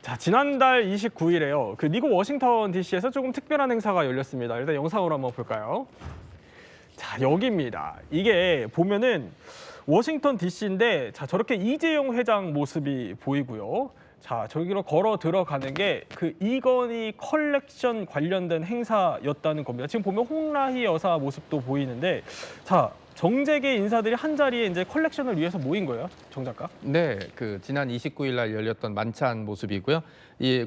자, 지난달 29일에요. 그 미국 워싱턴 DC에서 조금 특별한 행사가 열렸습니다. 일단 영상으로 한번 볼까요? 자, 여기입니다. 이게 보면은 워싱턴 DC인데 자, 저렇게 이재용 회장 모습이 보이고요. 자, 저기로 걸어 들어가는 게 그 이건희 컬렉션 관련된 행사였다는 겁니다. 지금 보면 홍라희 여사 모습도 보이는데 자, 정재계 인사들이 한 자리에 이제 컬렉션을 위해서 모인 거예요, 정 작가? 네, 그 지난 29일 날 열렸던 만찬 모습이고요.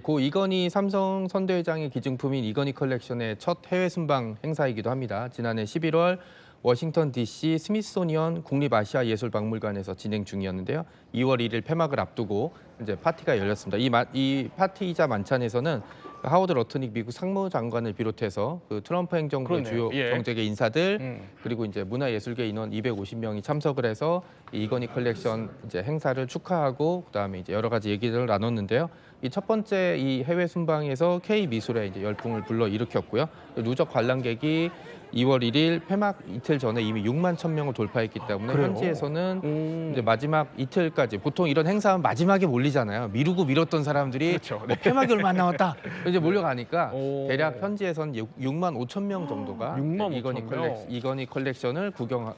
고 이건희 삼성 선대회장의 기증품인 이건희 컬렉션의 첫 해외 순방 행사이기도 합니다. 지난해 11월 워싱턴 DC 스미소니언 국립아시아예술박물관에서 진행 중이었는데요. 2월 1일 폐막을 앞두고 이제 파티가 열렸습니다. 이 파티이자 만찬에서는 하워드 러트닉 미국 상무장관을 비롯해서 그 트럼프 행정부의 주요 정재계 인사들 그리고 이제 문화예술계 인원 250명이 참석을 해서 이건희 컬렉션 이제 행사를 축하하고 그다음에 이제 여러 가지 얘기를 나눴는데요. 이 첫 번째 이 해외 순방에서 K 미술의 이제 열풍을 불러 일으켰고요. 누적 관람객이 2월 1일 폐막 이틀 전에 이미 6만 1,000명을 돌파했기 때문에 현지에서는 이제 마지막 이틀까지 보통 이런 행사는 마지막에 몰리잖아요. 미루고 미뤘던 사람들이 그렇죠. 네. 폐막이 얼마 안 남았다 이제 몰려가니까 대략 현지에선 6만 5천 명 정도가 6만 이건희 컬렉션을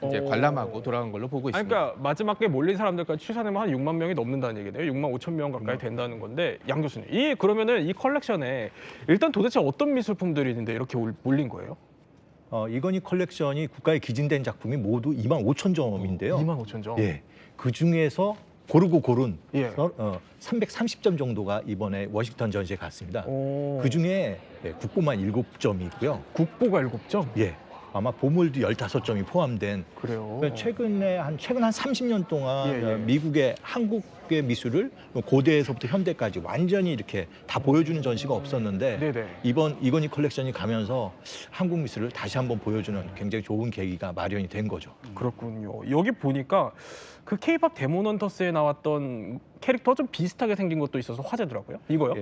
이제 관람하고 돌아간 걸로 보고 있습니다. 그러니까 마지막에 몰린 사람들까지 추산하면 한 6만 명이 넘는다는 얘기네요. 6만 5천 명 가까이 된다는 건데 양 교수님, 그러면은 이 컬렉션에 일단 도대체 어떤 미술품들이 있는데 이렇게 몰린 거예요? 이건희 컬렉션이 국가에 기증된 작품이 모두 2만 5천 점인데요. 2만 5천 점. 예, 그 중에서 고르고 고른 예. 330점 정도가 이번에 워싱턴 전시에 갔습니다. 그 중에 국보만 7점이고요. 국보가 7점? 예. 아마 보물도 15점이 포함된. 그래요. 최근 한 30년 동안 예. 미국의 한국의 미술을 고대에서부터 현대까지 완전히 이렇게 다 보여주는 전시가 없었는데 네네. 이번 이건희 컬렉션이 가면서 한국 미술을 다시 한번 보여주는 굉장히 좋은 계기가 마련이 된 거죠. 그렇군요. 여기 보니까 그 K-팝 데몬 헌터스에 나왔던 캐릭터 좀 비슷하게 생긴 것도 있어서 화제더라고요. 이거요?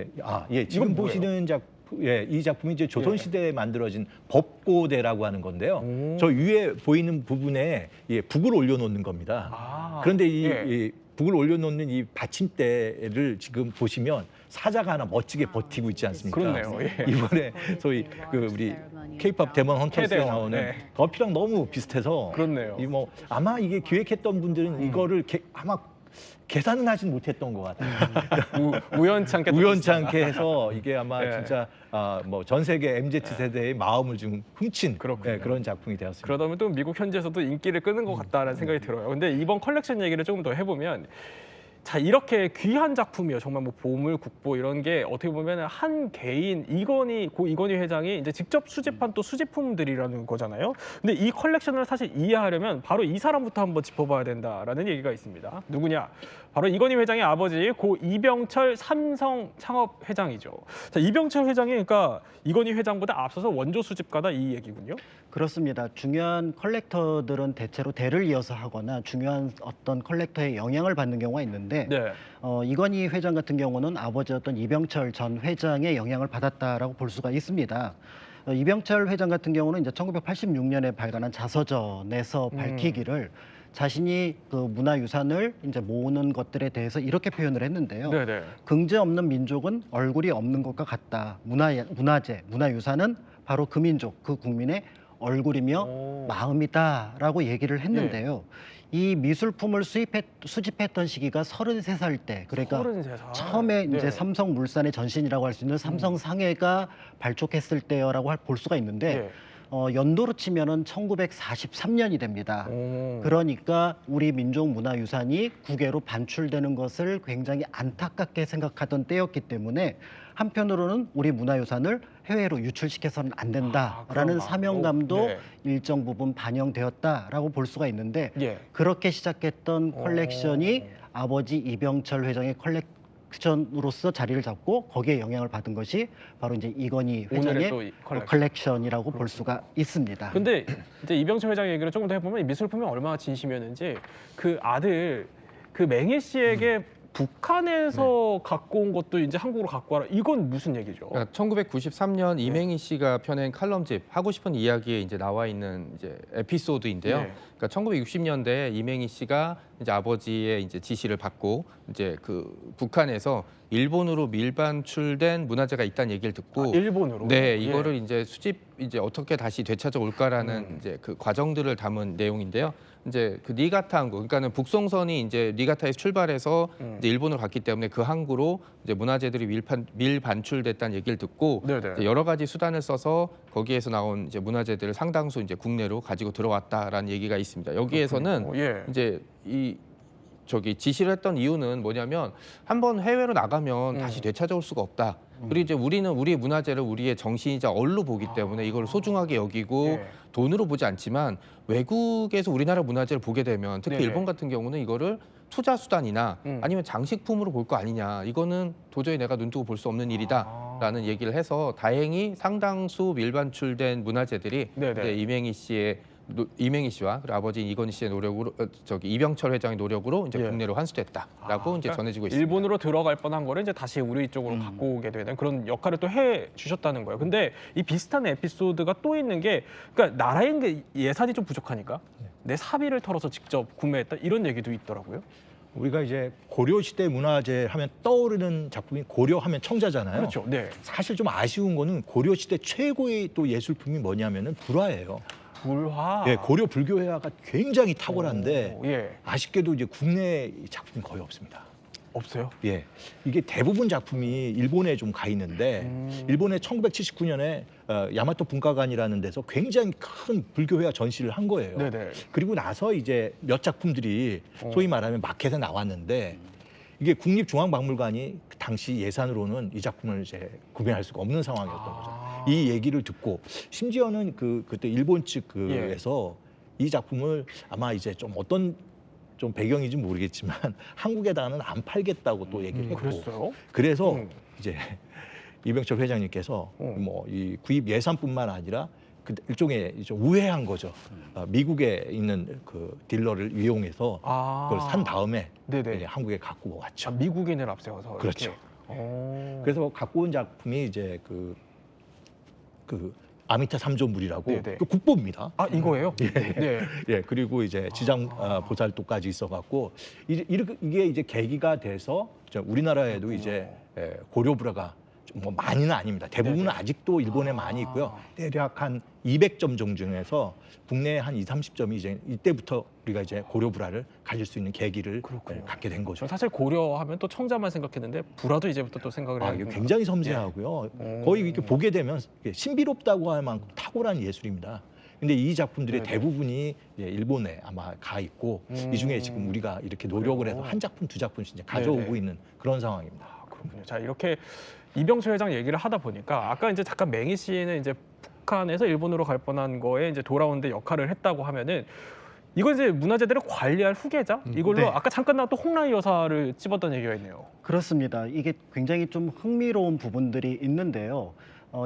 예. 지금 보시는 이 작품이 이제 조선시대에 만들어진 법고대라고 하는 건데요. 저 위에 보이는 부분에 북을 올려놓는 겁니다. 그런데 이 북을 올려놓는 이 받침대를 지금 보시면 사자가 하나 멋지게 버티고 있지 않습니까? 그렇네요. 예. 이번에 소위 우리 K-팝 데몬 헌터스에 나오는 더피랑 너무 비슷해서 그렇네요. 아마 이게 기획했던 분들은 이거를 아마 계산은 하진 못했던 것 같아요. 우연찮게 해서 이게 아마 진짜 전 세계 MZ 세대의 마음을 좀 훔친 그런 작품이 되었습니다. 그러다 보면 또 미국 현지에서도 인기를 끄는 것 같다는 생각이 들어요. 근데 이번 컬렉션 얘기를 조금 더 해보면 자, 이렇게 귀한 작품이요. 정말 보물, 국보 이런 게 어떻게 보면 한 개인 고 이건희 회장이 이제 직접 수집한 또 수집품들이라는 거잖아요. 근데 이 컬렉션을 사실 이해하려면 바로 이 사람부터 한번 짚어봐야 된다라는 얘기가 있습니다. 누구냐? 바로 이건희 회장의 아버지 고 이병철 삼성 창업 회장이죠. 자, 이병철 회장이 그러니까 이건희 회장보다 앞서서 원조 수집가다 이 얘기군요. 그렇습니다. 중요한 컬렉터들은 대체로 대를 이어서 하거나 중요한 어떤 컬렉터의 영향을 받는 경우가 있는데 이건희 회장 같은 경우는 아버지였던 이병철 전 회장의 영향을 받았다라고 볼 수가 있습니다. 이병철 회장 같은 경우는 이제 1986년에 발간한 자서전에서 밝히기를 자신이 그 문화유산을 이제 모으는 것들에 대해서 이렇게 표현을 했는데요. 긍제 없는 민족은 얼굴이 없는 것과 같다. 문화유산은 바로 그 민족, 그 국민의 얼굴이며 마음이다라고 얘기를 했는데요. 이 미술품을 수집했던 시기가 33살 때, 그러니까 33살. 처음에 이제 삼성물산의 전신이라고 할 수 있는 삼성상해가 발족했을 때라고 볼 수가 있는데 연도로 치면은 1943년이 됩니다. 그러니까 우리 민족 문화유산이 국외로 반출되는 것을 굉장히 안타깝게 생각하던 때였기 때문에 한편으로는 우리 문화유산을 해외로 유출시켜서는 안 된다라는 사명감도 일정 부분 반영되었다라고 볼 수가 있는데 그렇게 시작했던 컬렉션이 아버지 이병철 회장의 컬렉션으로서 자리를 잡고 거기에 영향을 받은 것이 바로 이제 이건희 오늘의 회장의 또 이 컬렉션이라고 볼 수가 있습니다. 근데 이제 이병철 회장 얘기를 조금 더 해보면 이 미술품이 얼마나 진심이었는지 그 아들 그 맹희 씨에게 북한에서 갖고 온 것도 이제 한국으로 갖고 와라. 이건 무슨 얘기죠? 그러니까 1993년 이맹희 씨가 펴낸 칼럼집 하고 싶은 이야기에 이제 나와 있는 이제 에피소드인데요. 네. 그러니까 1960년대에 이맹희 씨가 이제 아버지의 이제 지시를 받고 이제 그 북한에서 일본으로 밀반출된 문화재가 있다는 얘기를 듣고 일본으로. 네, 이거를 이제 수집 이제 어떻게 다시 되찾아 올까라는 이제 그 과정들을 담은 내용인데요. 이제 그 니가타 항구, 그러니까는 북송선이 이제 니가타에서 출발해서 이제 일본으로 갔기 때문에 그 항구로 이제 문화재들이 밀반출됐다는 얘기를 듣고 네네. 이제 여러 가지 수단을 써서 거기에서 나온 이제 문화재들을 상당수 이제 국내로 가지고 들어왔다라는 얘기가 있습니다. 여기에서는 예. 이제 이 지시를 했던 이유는 뭐냐면 한번 해외로 나가면 다시 되찾아올 수가 없다. 그리고 이제 우리는 우리의 문화재를 우리의 정신이자 얼로 보기 때문에 이걸 소중하게 여기고 예. 돈으로 보지 않지만 외국에서 우리나라 문화재를 보게 되면 특히 네네. 일본 같은 경우는 이거를 투자 수단이나 아니면 장식품으로 볼 거 아니냐. 이거는 도저히 내가 눈 뜨고 볼 수 없는 일이다라는 얘기를 해서 다행히 상당수 밀반출된 문화재들이 네네. 이제 이맹희 씨와 그리고 아버지 이건희 씨의 노력으로 이병철 회장의 노력으로 이제 예. 국내로 환수됐다라고 이제 그러니까 전해지고 있습니다. 일본으로 들어갈 뻔한 거를 이제 다시 우리 쪽으로 갖고 오게 되는 그런 역할을 또 해 주셨다는 거예요. 근데 이 비슷한 에피소드가 또 있는 게 그러니까 나라의 게 예산이 좀 부족하니까 내 사비를 털어서 직접 구매했다 이런 얘기도 있더라고요. 우리가 이제 고려 시대 문화재 하면 떠오르는 작품이 고려하면 청자잖아요. 그렇죠. 네. 사실 좀 아쉬운 거는 고려 시대 최고의 또 예술품이 뭐냐면은 불화예요. 불화. 예, 고려 불교 회화가 굉장히 탁월한데 오, 예. 아쉽게도 이제 국내 작품이 거의 없습니다. 없어요? 예, 이게 대부분 작품이 일본에 좀 가 있는데 일본에 1979년에 야마토 분과관이라는 데서 굉장히 큰 불교 회화 전시를 한 거예요. 네네. 그리고 나서 이제 몇 작품들이 소위 말하면 마켓에 나왔는데 이게 국립중앙박물관이 그 당시 예산으로는 이 작품을 이제 구매할 수가 없는 상황이었던 거죠. 이 얘기를 듣고 심지어는 그때 일본 측에서 이 작품을 아마 이제 좀 어떤 좀 배경인지 모르겠지만 한국에다는 안 팔겠다고 또 얘기를 했고 그랬어요? 그래서 이제 이병철 회장님께서 뭐 이 구입 예산뿐만 아니라 그 일종의 이제 우회한 거죠. 미국에 있는 그 딜러를 이용해서 그걸 산 다음에 네네. 이제 한국에 갖고 왔죠. 미국인을 앞세워서 그렇죠. 이렇게. 그래서 갖고 온 작품이 이제 그 아미타 삼조물이라고 네네. 그 국보입니다. 아 이거예요? 네. 예, 그리고 이제 지장 보살도까지 있어갖고 이게 이제 계기가 돼서 우리나라에도 이제 고려불화가 뭐 많이는 아닙니다. 대부분은 아직도 일본에 많이 있고요. 대략 한 200점 정도에서 국내에 한 30점이 이제 이때부터 우리가 이제 고려불화를 가질 수 있는 계기를 갖게 된 거죠. 저 사실 고려하면 또 청자만 생각했는데 불화도 이제부터 또 생각을 해야 이게 굉장히 섬세하고요. 거의 이렇게 보게 되면 신비롭다고 할 만큼 탁월한 예술입니다. 근데 이 작품들의 대부분이 이제 일본에 아마 가 있고 이 중에 지금 우리가 이렇게 노력을 해서 한 작품, 두 작품씩 이제 가져오고 있는 그런 상황입니다. 그렇군요. 자 이렇게 이병철 회장 얘기를 하다 보니까 아까 이제 잠깐 맹희 씨는 이제 북한에서 일본으로 갈 뻔한 거에 이제 돌아오는데 역할을 했다고 하면은 이거 이제 문화재들을 관리할 후계자 이걸로 네. 아까 잠깐 나왔던 홍라이 여사를 찝었던 얘기가 있네요. 그렇습니다. 이게 굉장히 좀 흥미로운 부분들이 있는데요.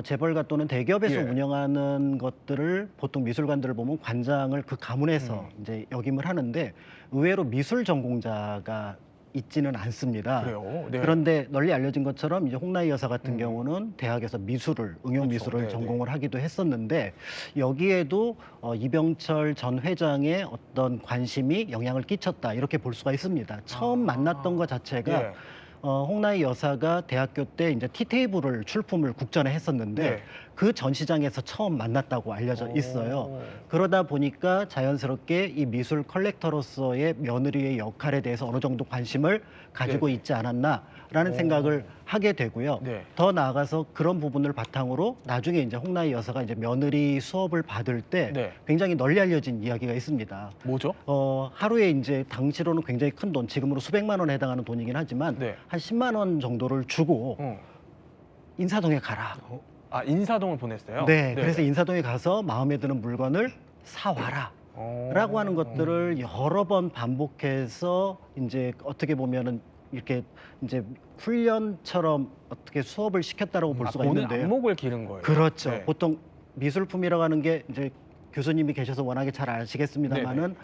재벌가 또는 대기업에서 예. 운영하는 것들을 보통 미술관들을 보면 관장을 그 가문에서 이제 역임을 하는데 의외로 미술 전공자가 있지는 않습니다. 그래요. 네. 그런데 널리 알려진 것처럼 이제 홍라이 여사 같은 경우는 대학에서 응용 미술을 네, 전공을 하기도 했었는데 여기에도 이병철 전 회장의 어떤 관심이 영향을 끼쳤다 이렇게 볼 수가 있습니다. 처음 만났던 것 자체가 예. 홍라이 여사가 대학교 때 이제 티테이블을 출품을 국전에 했었는데 네. 그 전시장에서 처음 만났다고 알려져 있어요. 그러다 보니까 자연스럽게 이 미술 컬렉터로서의 며느리의 역할에 대해서 어느 정도 관심을 가지고 있지 않았나라는 생각을 하게 되고요. 네. 더 나아가서 그런 부분을 바탕으로 나중에 이제 홍라이 여사가 이제 며느리 수업을 받을 때 네. 굉장히 널리 알려진 이야기가 있습니다. 뭐죠? 하루에 이제 당시로는 굉장히 큰 돈, 지금으로 수백만 원에 해당하는 돈이긴 하지만 네. 한 10만 원 정도를 주고 인사동에 가라. 아 인사동을 보냈어요. 네, 그래서 인사동에 가서 마음에 드는 물건을 사와라. 라고 하는 것들을 여러 번 반복해서 이제 어떻게 보면은 이렇게 이제 훈련처럼 어떻게 수업을 시켰다라고 볼 수가 보는 있는데요. 안목을 기른 거예요. 그렇죠. 네. 보통 미술품이라고 하는 게 이제 교수님이 계셔서 워낙에 잘 아시겠습니다만은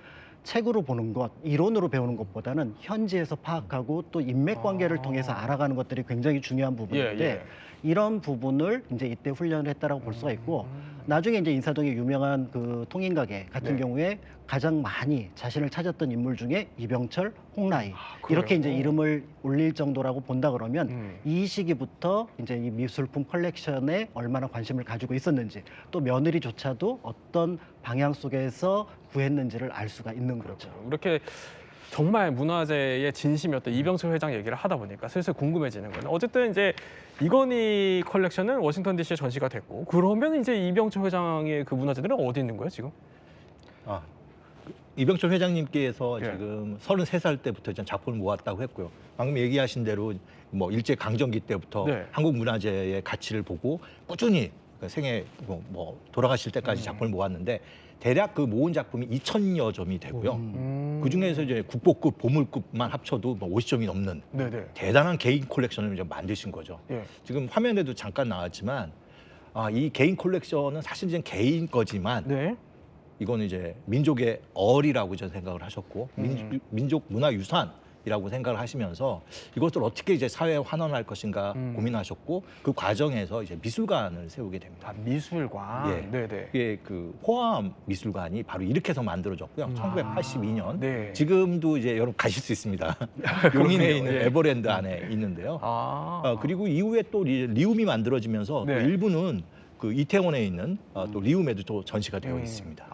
책으로 보는 것, 이론으로 배우는 것보다는 현지에서 파악하고 또 인맥 관계를 통해서 알아가는 것들이 굉장히 중요한 부분인데 이런 부분을 이제 이때 훈련을 했다라고 볼 수가 있고 나중에 이제 인사동의 유명한 그 통인가게 같은 경우에 가장 많이 자신을 찾았던 인물 중에 이병철, 홍라이 이렇게 이제 이름을 올릴 정도라고 본다 그러면 이 시기부터 이제 이 미술품 컬렉션에 얼마나 관심을 가지고 있었는지 또 며느리조차도 어떤 방향 속에서 구했는지를 알 수가 있는 거죠. 이렇게 정말 문화재의 진심이었던 이병철 회장 얘기를 하다 보니까 슬슬 궁금해지는 거예요. 어쨌든 이제 이건희 컬렉션은 워싱턴 DC에 전시가 됐고 그러면 이제 이병철 회장의 그 문화재들은 어디 있는 거예요 지금? 이병철 회장님께서 예. 지금 33살 때부터 이제 작품을 모았다고 했고요. 방금 얘기하신 대로 뭐 일제 강점기 때부터 네. 한국 문화재의 가치를 보고 꾸준히 생애 뭐 돌아가실 때까지 작품을 모았는데 대략 그 모은 작품이 2,000여 점이 되고요. 그 중에서 이제 국보급, 보물급만 합쳐도 뭐 50점이 넘는 네네. 대단한 개인 콜렉션을 이제 만드신 거죠. 예. 지금 화면에도 잠깐 나왔지만 이 개인 콜렉션은 사실 이제 개인 거지만 네. 이거는 이제 민족의 얼이라고 저는 생각을 하셨고 민족 문화유산이라고 생각을 하시면서 이것을 어떻게 이제 사회에 환원할 것인가 고민하셨고 그 과정에서 이제 미술관을 세우게 됩니다. 미술관. 예. 네네. 이게 그 호암 미술관이 바로 이렇게 해서 만들어졌고요. 1982년. 네. 지금도 이제 여러분 가실 수 있습니다. 용인에 있는 예. 에버랜드 안에 있는데요. 그리고 이후에 또 리움이 만들어지면서 네. 또 일부는 그 이태원에 있는 또 리움에도 또 전시가 되어 있습니다.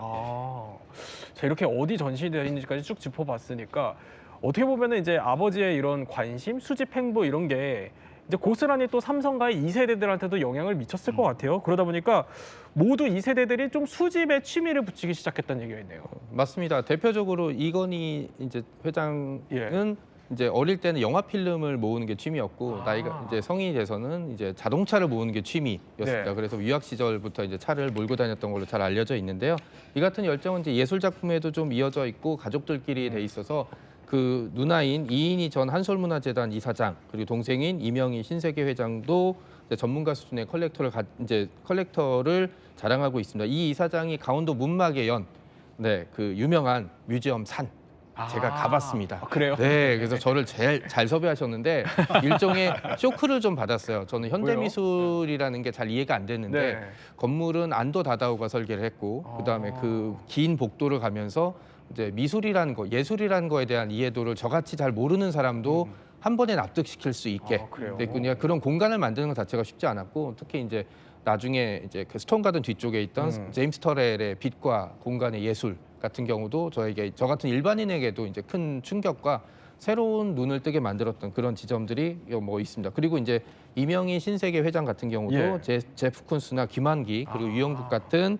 자, 이렇게 어디 전시되어 있는지까지 쭉 짚어봤으니까 어떻게 보면은 이제 아버지의 이런 관심, 수집 행보 이런 게 이제 고스란히 또 삼성가의 2세대들한테도 영향을 미쳤을 것 같아요. 그러다 보니까 모두 2세대들이 좀 수집에 취미를 붙이기 시작했다는 얘기가 있네요. 맞습니다. 대표적으로 이건희 이제 회장은 이제 어릴 때는 영화 필름을 모으는 게 취미였고 나이가 이제 성인이 돼서는 이제 자동차를 모으는 게 취미였습니다. 네. 그래서 유학 시절부터 이제 차를 몰고 다녔던 걸로 잘 알려져 있는데요. 이 같은 열정은 이제 예술 작품에도 좀 이어져 있고 가족들끼리 돼 있어서 그 누나인 이인희 전 한솔문화재단 이사장 그리고 동생인 이명희 신세계 회장도 이제 전문가 수준의 컬렉터를 자랑하고 있습니다. 이 이사장이 강원도 문막에 연 그 유명한 뮤지엄 산 제가 가봤습니다. 그래요? 네, 그래서 저를 제일 잘 섭외하셨는데 일종의 쇼크를 좀 받았어요. 저는 현대미술이라는 게 잘 이해가 안 됐는데 건물은 안도 다다오가 설계를 했고 그다음에 그 긴 복도를 가면서 이제 미술이라는 거, 예술이라는 거에 대한 이해도를 저같이 잘 모르는 사람도 한 번에 납득시킬 수 있게 됐군요. 그런 공간을 만드는 것 자체가 쉽지 않았고 특히 이제 나중에 이제 그 스톤 가든 뒤쪽에 있던 제임스 터렐의 빛과 공간의 예술 같은 경우도 저 같은 일반인에게도 이제 큰 충격과 새로운 눈을 뜨게 만들었던 그런 지점들이 뭐 있습니다. 그리고 이제 이명희 신세계 회장 같은 경우도 제프 쿤스나 김한기 그리고 유영국 같은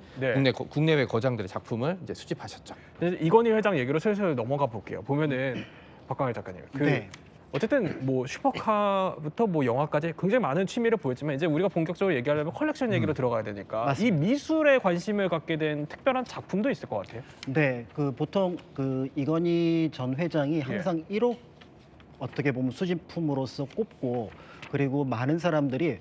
국내외 거장들의 작품을 이제 수집하셨죠. 이건희 회장 얘기로 슬슬 넘어가 볼게요. 보면은 박광일 작가님, 어쨌든 뭐 슈퍼카부터 뭐 영화까지 굉장히 많은 취미를 보였지만 이제 우리가 본격적으로 얘기하려면 컬렉션 얘기로 들어가야 되니까 맞습니다. 이 미술에 관심을 갖게 된 특별한 작품도 있을 것 같아요. 네, 그 보통 그 이건희 전 회장이 항상 1호 어떻게 보면 수집품으로서 꼽고 그리고 많은 사람들이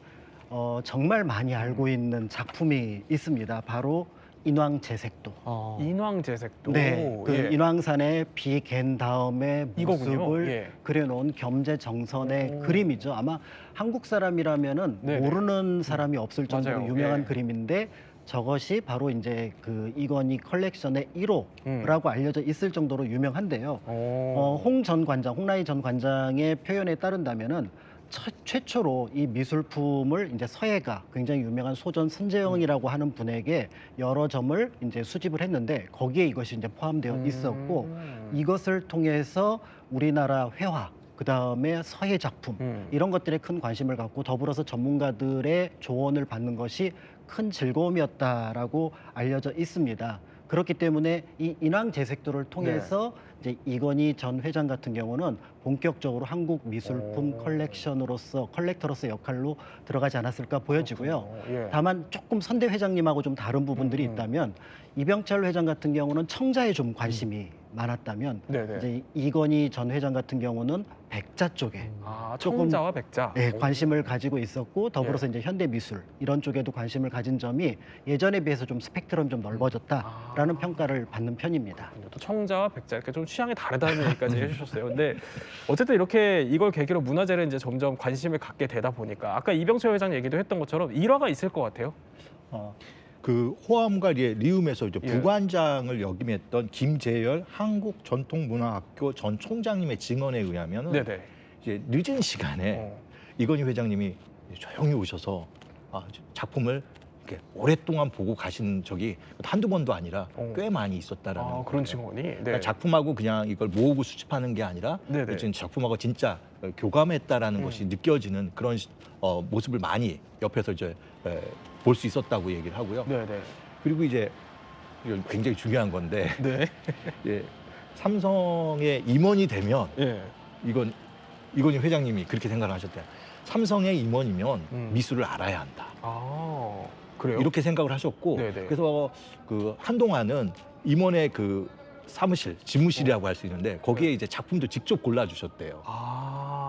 정말 많이 알고 있는 작품이 있습니다. 바로 인왕제색도. 인왕제색도. 네, 그 인왕산에 비 갠 다음에 이거군요. 모습을 그려놓은 겸재정선의 그림이죠. 아마 한국 사람이라면은 모르는 사람이 없을 정도로 유명한 그림인데 저것이 바로 이제 그 이건희 컬렉션의 1호라고 알려져 있을 정도로 유명한데요. 홍라이 전 관장의 표현에 따른다면은 최초로 이 미술품을 이제 서예가 굉장히 유명한 소전 선재영이라고 하는 분에게 여러 점을 이제 수집을 했는데 거기에 이것이 이제 포함되어 있었고 이것을 통해서 우리나라 회화 그다음에 서예 작품 이런 것들에 큰 관심을 갖고 더불어서 전문가들의 조언을 받는 것이 큰 즐거움이었다라고 알려져 있습니다. 그렇기 때문에 이 인왕제색도를 통해서 이제 이건희 전 회장 같은 경우는 본격적으로 한국 미술품 컬렉터로서 역할로 들어가지 않았을까 보여지고요. 다만 조금 선대 회장님하고 좀 다른 부분들이 있다면 이병철 회장 같은 경우는 청자에 좀 관심이 많았다면 네네. 이제 이건희 전 회장 같은 경우는 백자 쪽에 조금 청자와 백자. 네, 관심을 가지고 있었고 더불어서 이제 현대 미술 이런 쪽에도 관심을 가진 점이 예전에 비해서 좀 스펙트럼 좀 넓어졌다라는 평가를 받는 편입니다. 또 청자와 백자 이렇게 좀 취향이 다르다는 얘기까지 해주셨어요. 근데 어쨌든 이렇게 이걸 계기로 문화재를 이제 점점 관심을 갖게 되다 보니까 아까 이병철 회장 얘기도 했던 것처럼 일화가 있을 것 같아요. 그 호암과 리움에서 이제 예. 부관장을 역임했던 김재열 한국전통문화학교 전 총장님의 증언에 의하면 네네. 이제 늦은 시간에 이건희 회장님이 조용히 오셔서 작품을 이렇게 오랫동안 보고 가신 적이 한두 번도 아니라 꽤 많이 있었다라는 거예요. 그런 증언이. 네. 그러니까 작품하고 그냥 이걸 모으고 수집하는 게 아니라 네네. 지금 작품하고 진짜 교감했다라는 것이 느껴지는 그런 모습을 많이 옆에서 이제 볼 수 있었다고 얘기를 하고요. 네네. 그리고 이제 이건 굉장히 중요한 건데 네. 예, 삼성의 임원이 되면 예. 이건희 회장님이 그렇게 생각을 하셨대요. 삼성의 임원이면 미술을 알아야 한다. 그래요? 이렇게 생각을 하셨고 네네. 그래서 그 한동안은 임원의 그 사무실, 집무실이라고 할 수 있는데 거기에 이제 작품도 직접 골라주셨대요.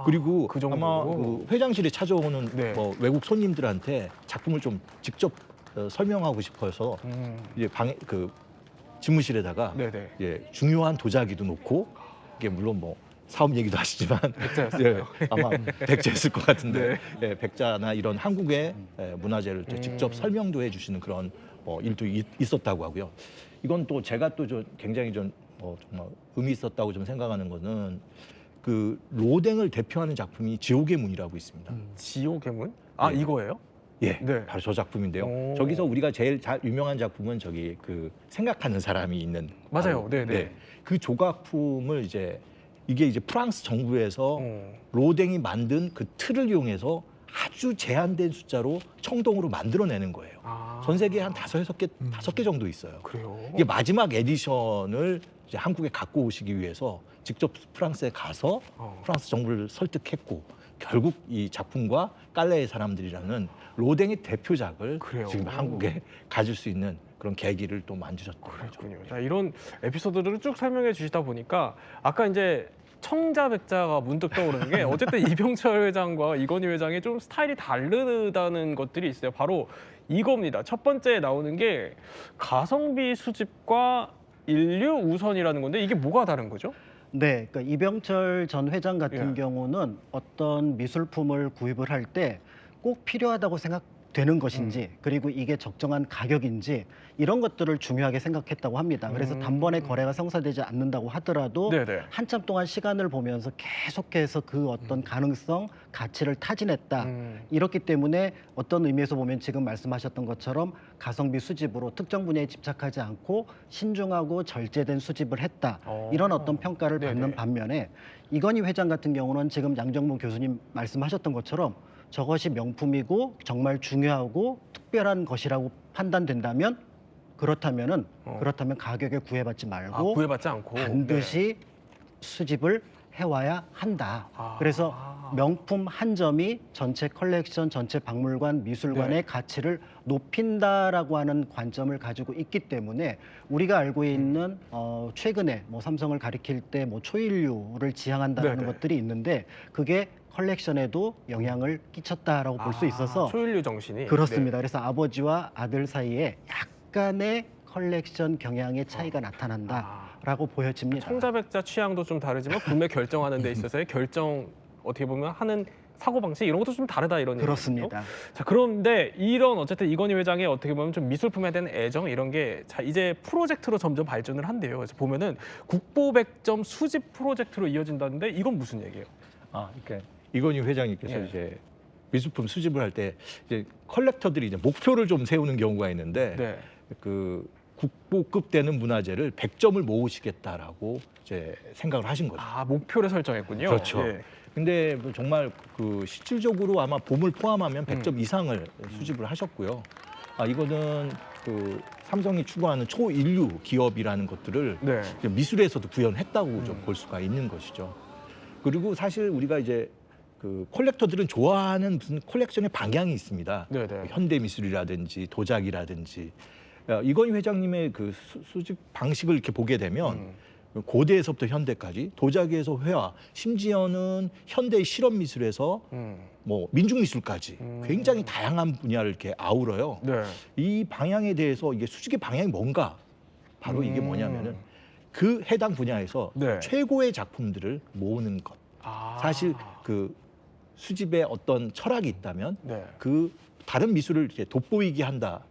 그리고 그 정도로? 아마 그 회장실에 찾아오는 네. 뭐 외국 손님들한테 작품을 좀 직접 설명하고 싶어서 이제 그 집무실에다가 네네. 예, 중요한 도자기도 놓고 이게 물론 뭐 사업 얘기도 하시지만 백자였어요. 예, 아마 백자였을 것 같은데 네. 예, 백자나 이런 한국의 문화재를 또 직접 설명도 해주시는 그런 일도 있었다고 하고요. 이건 또 제가 또 굉장히 좀 정말 의미 있었다고 좀 생각하는 거는 그 로댕을 대표하는 작품이 지옥의 문이라고 있습니다. 지옥의 문? 예. 이거예요? 예, 네. 바로 저 작품인데요. 오. 저기서 우리가 제일 유명한 작품은 저기 그 생각하는 사람이 있는 맞아요. 바로, 네네. 그 조각품을 이게 이제 프랑스 정부에서 로댕이 만든 그 틀을 이용해서 아주 제한된 숫자로 청동으로 만들어내는 거예요. 전 세계에 한 다섯 개 정도 있어요. 그래요? 이게 마지막 에디션을 이제 한국에 갖고 오시기 위해서 직접 프랑스에 가서 프랑스 정부를 설득했고 결국 이 작품과 깔레의 사람들이라는 로댕의 대표작을 그래요. 지금 한국에 가질 수 있는 그런 계기를 또 만드셨던 거죠. 그렇군요. 자, 이런 에피소드를 쭉 설명해 주시다 보니까 아까 이제 청자 백자가 문득 떠오르는 게 어쨌든 이병철 회장과 이건희 회장이 좀 스타일이 다르다는 것들이 있어요. 바로 이겁니다. 첫 번째 나오는 게 가성비 수집과 인류 우선이라는 건데 이게 뭐가 다른 거죠? 네, 그러니까 이병철 전 회장 같은 예. 경우는 어떤 미술품을 구입을 할 때 꼭 필요하다고 생각되는 것인지 그리고 이게 적정한 가격인지 이런 것들을 중요하게 생각했다고 합니다. 그래서 단번에 거래가 성사되지 않는다고 하더라도 네네. 한참 동안 시간을 보면서 계속해서 그 어떤 가능성, 가치를 타진했다. 이렇기 때문에 어떤 의미에서 보면 지금 말씀하셨던 것처럼 가성비 수집으로 특정 분야에 집착하지 않고 신중하고 절제된 수집을 했다. 이런 어떤 평가를 받는 네네. 반면에 이건희 회장 같은 경우는 지금 양정무 교수님 말씀하셨던 것처럼 저것이 명품이고 정말 중요하고 특별한 것이라고 판단된다면 그렇다면 가격에 구애받지 말고 구애받지 않고 반드시 수집을 해와야 한다. 그래서 명품 한 점이 전체 컬렉션, 전체 박물관, 미술관의 가치를 높인다라고 하는 관점을 가지고 있기 때문에 우리가 알고 있는 최근에 뭐 삼성을 가리킬 때 뭐 초일류를 지향한다는 네네. 것들이 있는데 그게 컬렉션에도 영향을 끼쳤다라고 볼 수 있어서 초일류 정신이 그렇습니다. 그래서 아버지와 아들 사이에 약간의 컬렉션 경향의 차이가 나타난다라고 보여집니다. 청자백자 취향도 좀 다르지만 구매 결정하는 데 있어서의 결정 어떻게 보면 하는 사고방식 이런 것도 좀 다르다 이런 얘기거든요. 그렇습니다. 자, 그런데 이런 어쨌든 이건희 회장의 어떻게 보면 좀 미술품에 대한 애정 이런 게 자, 이제 프로젝트로 점점 발전을 한대요. 그래서 보면은 국보 100점 수집 프로젝트로 이어진다는데 이건 무슨 얘기예요? 그러니까 이건희 회장님께서 예. 이제 미술품 수집을 할 때 이제 컬렉터들이 이제 목표를 좀 세우는 경우가 있는데 네. 그 국보급 되는 문화재를 100점을 모으시겠다라고 이제 생각을 하신 거죠. 목표를 설정했군요. 그렇죠. 예. 근데 뭐 정말 그 실질적으로 아마 봄을 포함하면 100점 이상을 수집을 하셨고요. 이거는 그 삼성이 추구하는 초인류 기업이라는 것들을 네. 이제 미술에서도 구현했다고 좀 볼 수가 있는 것이죠. 그리고 사실 우리가 이제 그 컬렉터들은 좋아하는 무슨 컬렉션의 방향이 있습니다. 네네. 현대 미술이라든지 도자기라든지 이건희 회장님의 그 수집 방식을 이렇게 보게 되면 고대에서부터 현대까지 도자기에서 회화, 심지어는 현대의 실험 미술에서 뭐 민중 미술까지 굉장히 다양한 분야를 이렇게 아우러요. 네. 이 방향에 대해서 이게 수직의 방향이 뭔가 바로 이게 뭐냐면은 그 해당 분야에서 네. 최고의 작품들을 모으는 것. 사실 그 수집에 어떤 철학이 있다면 네. 그 다른 미술을 이렇게 돋보이게 한다.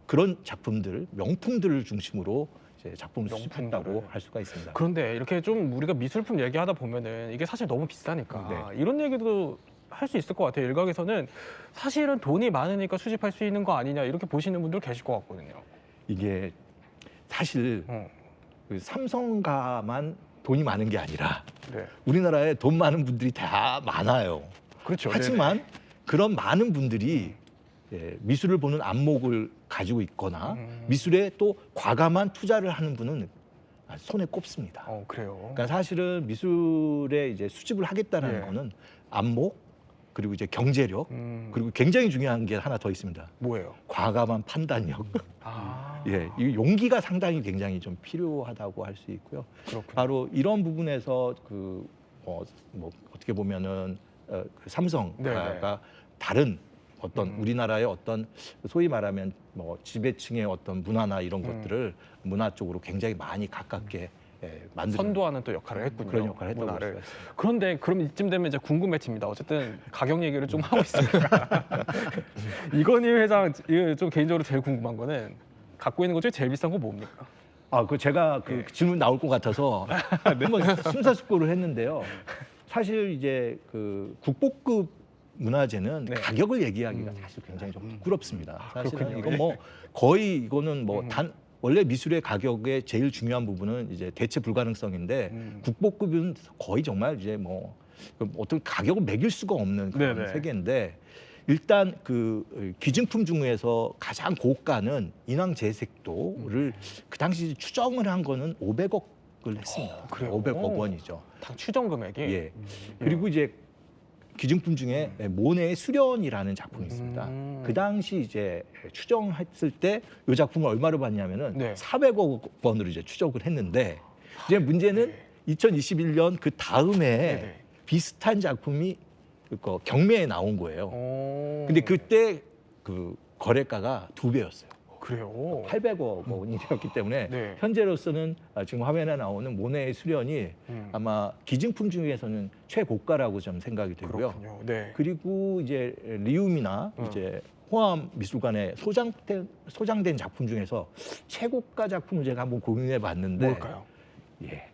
그런 작품들, 명품들을 중심으로 이제 작품을 수집했다고 할 수가 있습니다. 그런데 이렇게 좀 우리가 미술품 얘기하다 보면은 이게 사실 너무 비싸니까 네. 이런 얘기도 할 수 있을 것 같아요. 일각에서는 사실은 돈이 많으니까 수집할 수 있는 거 아니냐 이렇게 보시는 분들 계실 것 같거든요. 이게 사실 그 삼성가만 돈이 많은 게 아니라 네. 우리나라에 돈 많은 분들이 다 많아요. 그렇죠. 하지만 네네. 그런 많은 분들이 미술을 보는 안목을 가지고 있거나 미술에 또 과감한 투자를 하는 분은 손에 꼽습니다. 그래요. 그러니까 사실은 미술에 이제 수집을 하겠다는 예. 거는 안목 그리고 이제 경제력 그리고 굉장히 중요한 게 하나 더 있습니다. 뭐예요? 과감한 판단력. 예, 이 용기가 상당히 굉장히 좀 필요하다고 할 수 있고요. 그렇군요. 바로 이런 부분에서 그 뭐 어떻게 보면은 그 삼성가 네네. 다른 어떤 우리나라의 어떤 소위 말하면 뭐 지배층의 어떤 문화나 이런 것들을 문화 쪽으로 굉장히 많이 가깝게 만드는 선도하는 또 역할을 했군요. 그런 역할을 했다고 볼 문화를. 수가 있습니다. 그런데 그럼 이쯤 되면 이제 궁금해집니다. 어쨌든 가격 얘기를 좀 하고 있으니까 이건희 회장 이거 좀 개인적으로 제일 궁금한 거는 갖고 있는 것 중에 제일 비싼 거 뭡니까? 그 제가 그 질문 나올 것 같아서 한번 심사숙고를 했는데요. 사실 이제 그 국보급 문화재는 네. 가격을 얘기하기가 사실 굉장히 좀 부끄럽습니다. 사실은 그렇군요. 이건 뭐 거의 이거는 뭐 원래 미술의 가격의 제일 중요한 부분은 이제 대체 불가능성인데 국보급은 거의 정말 이제 뭐 어떤 가격을 매길 수가 없는 그런 네네. 세계인데 일단 그 기증품 중에서 가장 고가는 인왕재색도를 그 당시 추정을 한 거는 500억을 했습니다. 그래요? 500억 원이죠. 당 추정 금액이. 예. 그리고 이제 기증품 중에 모네의 수련이라는 작품이 있습니다. 그 당시 이제 추정했을 때 이 작품을 얼마로 봤냐면은 네. 400억 원으로 이제 추적을 했는데 이제 문제는 2021년 그 다음에 네네. 비슷한 작품이 그 경매에 나온 거예요. 오. 근데 그때 그 거래가가 2배였어요. 그래요. 800억 원이었기 때문에 네. 현재로서는 지금 화면에 나오는 모네의 수련이 아마 기증품 중에서는 최고가라고 좀 생각이 되고요. 그렇군요. 네. 그리고 이제 리움이나 이제 호암 미술관에 소장된 작품 중에서 최고가 작품을 제가 한번 고민해 봤는데 뭘까요? 예.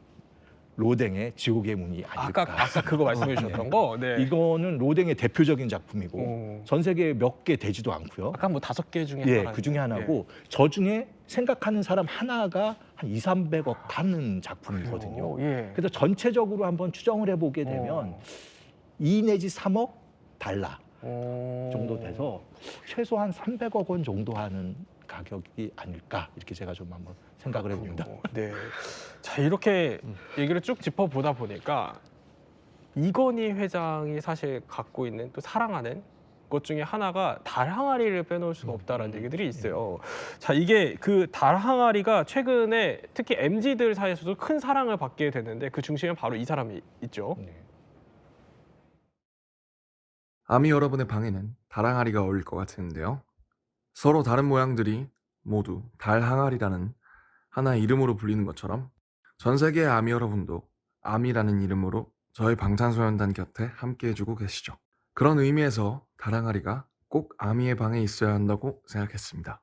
로댕의 지옥의 문이 아닐까. 아까 그거 말씀해 주셨던 거. 네. 이거는 로댕의 대표적인 작품이고 오. 전 세계에 몇 개 되지도 않고요. 아까 뭐 5개 중에 예, 하나. 그 중에 하나고 저 중에 생각하는 사람 하나가 한 2, 300억 하는 작품이거든요. 예. 그래서 전체적으로 한번 추정을 해보게 되면 2 내지 3억 달러 정도 돼서 최소한 300억 원 정도 하는 가격이 아닐까 이렇게 제가 좀 한번 생각을 해봅니다. 네. 자, 이렇게 얘기를 쭉 짚어보다 보니까 이건희 회장이 사실 갖고 있는 또 사랑하는 것 중에 하나가 달 항아리를 빼놓을 수가 없다라는 얘기들이 있어요. 자, 이게 그 달 항아리가 최근에 특히 MZ들 사이에서도 큰 사랑을 받게 됐는데 그 중심에 바로 이 사람이 있죠. 아미 여러분의 방에는 달 항아리가 어울릴 것 같은데요. 서로 다른 모양들이 모두 달 항아리라는 하나의 이름으로 불리는 것처럼 전 세계의 아미 여러분도 아미라는 이름으로 저희 방탄소년단 곁에 함께 해주고 계시죠. 그런 의미에서 달 항아리가 꼭 아미의 방에 있어야 한다고 생각했습니다.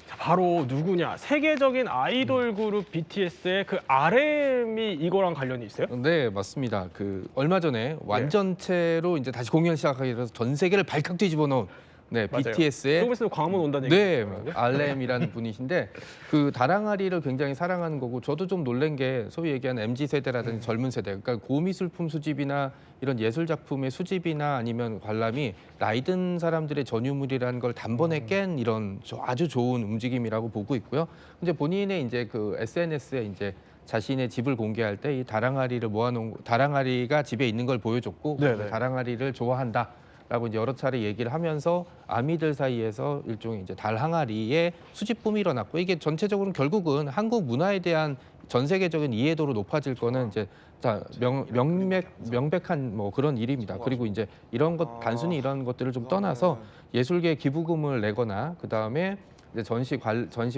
자, 바로 누구냐? 세계적인 아이돌 그룹 BTS의 그 RM이 이거랑 관련이 있어요? 네, 맞습니다. 그 얼마 전에 완전체로 이제 다시 공연 시작하게 돼서 전 세계를 발칵 뒤집어 놓은 네, 맞아요. BTS의 조금 있으면 광화문 온다는 네, 얘기죠. RM이라는 분이신데 그 다랑아리를 굉장히 사랑하는 거고 저도 좀 놀란 게 소위 얘기하는 MZ 세대라든지 젊은 세대, 그러니까 고미술품 수집이나 이런 예술 작품의 수집이나 아니면 관람이 나이 든 사람들의 전유물이라는 걸 단번에 깬 이런 아주 좋은 움직임이라고 보고 있고요. 이제 본인의 이제 그 SNS에 이제 자신의 집을 공개할 때 이 다랑아리를 모아놓은 다랑아리가 집에 있는 걸 보여줬고 네네. 다랑아리를 좋아한다. 라고 이제 여러 차례 얘기를 하면서 아미들 사이에서 일종의 이제 달 항아리의 수집붐이 일어났고 이게 전체적으로 결국은 한국 문화에 대한 전 세계적인 이해도로 높아질 거는 이제 명백한 뭐 그런 일입니다. 그리고 이제 이런 것 단순히 이런 것들을 좀 떠나서 예술계 기부금을 내거나 그 다음에 이제 전시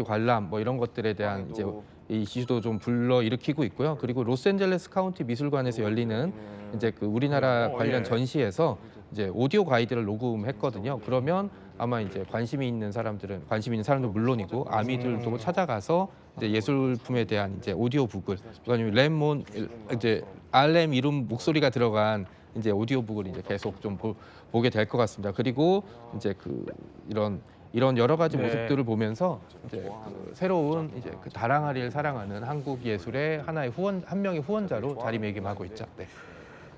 관람 뭐 이런 것들에 대한 이제 이 이슈도 좀 불러 일으키고 있고요. 그리고 로스앤젤레스 카운티 미술관에서 열리는 이제 그 우리나라 관련 전시에서 이제 오디오 가이드를 녹음했거든요. 그러면 아마 이제 관심 있는 사람들 물론이고 아미들도 찾아가서 이제 예술품에 대한 이제 오디오북을 아니면 램몬 이제 RM 이름 목소리가 들어간 이제 오디오북을 이제 계속 좀 보게 될 것 같습니다. 그리고 이제 그 이런 여러 가지 모습들을 보면서 이제 그 새로운 이제 그 다랑아리를 사랑하는 한국 예술의 하나의 한 명의 후원자로 자리매김하고 있죠. 네.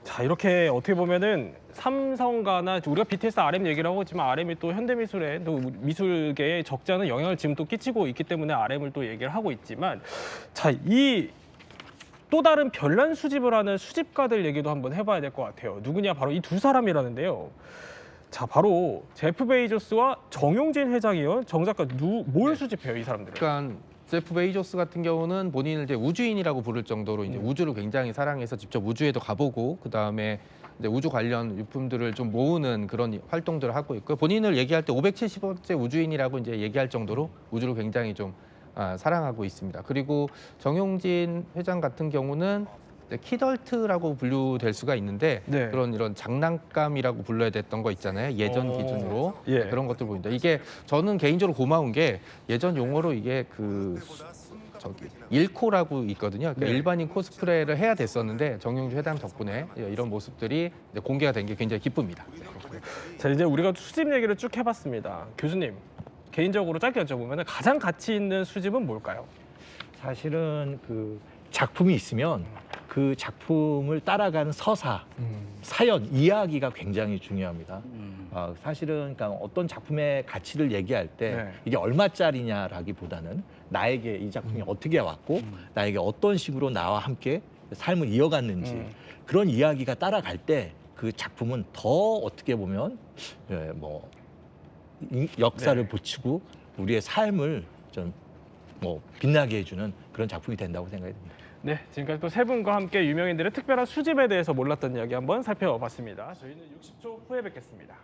자, 이렇게 어떻게 보면은 삼성가나 우리가 BTS RM 얘기를 하고 있지만 RM이 또 현대미술에 또 미술계에 적지 않은 영향을 지금 또 끼치고 있기 때문에 RM을 또 얘기를 하고 있지만, 자, 이 또 다른 별난 수집을 하는 수집가들 얘기도 한번 해봐야 될 것 같아요. 누구냐? 바로 이 두 사람이라는데요. 자, 바로 제프 베이조스와 정용진 회장이요. 정 작가 뭘 수집해요, 이 사람들은? 그러니까 제프 베이조스 같은 경우는 본인을 이제 우주인이라고 부를 정도로 이제 우주를 굉장히 사랑해서 직접 우주에도 가보고 그 다음에 이제 우주 관련 유품들을 좀 모으는 그런 활동들을 하고 있고요. 본인을 얘기할 때 570번째 우주인이라고 이제 얘기할 정도로 우주를 굉장히 좀 사랑하고 있습니다. 그리고 정용진 회장 같은 경우는 키덜트라고 분류될 수가 있는데 이런 장난감이라고 불러야 됐던 거 있잖아요. 예전 기준으로 그런 것들 보인다. 이게 저는 개인적으로 고마운 게 예전 용어로 이게 일코라고 있거든요. 그러니까 일반인 코스프레를 해야 됐었는데 정용진 회장 덕분에 이런 모습들이 공개가 된 게 굉장히 기쁩니다. 자, 이제 우리가 수집 얘기를 쭉 해봤습니다. 교수님, 개인적으로 짧게 여쭤보면 가장 가치 있는 수집은 뭘까요? 사실은 그 작품이 있으면 그 작품을 따라가는 서사, 사연, 이야기가 굉장히 중요합니다. 사실은 그러니까 어떤 작품의 가치를 얘기할 때 이게 얼마짜리냐라기보다는 나에게 이 작품이 어떻게 왔고 나에게 어떤 식으로 나와 함께 삶을 이어갔는지 그런 이야기가 따라갈 때 그 작품은 더 어떻게 보면 뭐 역사를 붙이고 우리의 삶을 좀 빛나게 해주는 그런 작품이 된다고 생각이 듭니다. 네, 지금까지 또 세 분과 함께 유명인들의 특별한 수집에 대해서 몰랐던 이야기 한번 살펴봤습니다. 저희는 60초 후에 뵙겠습니다.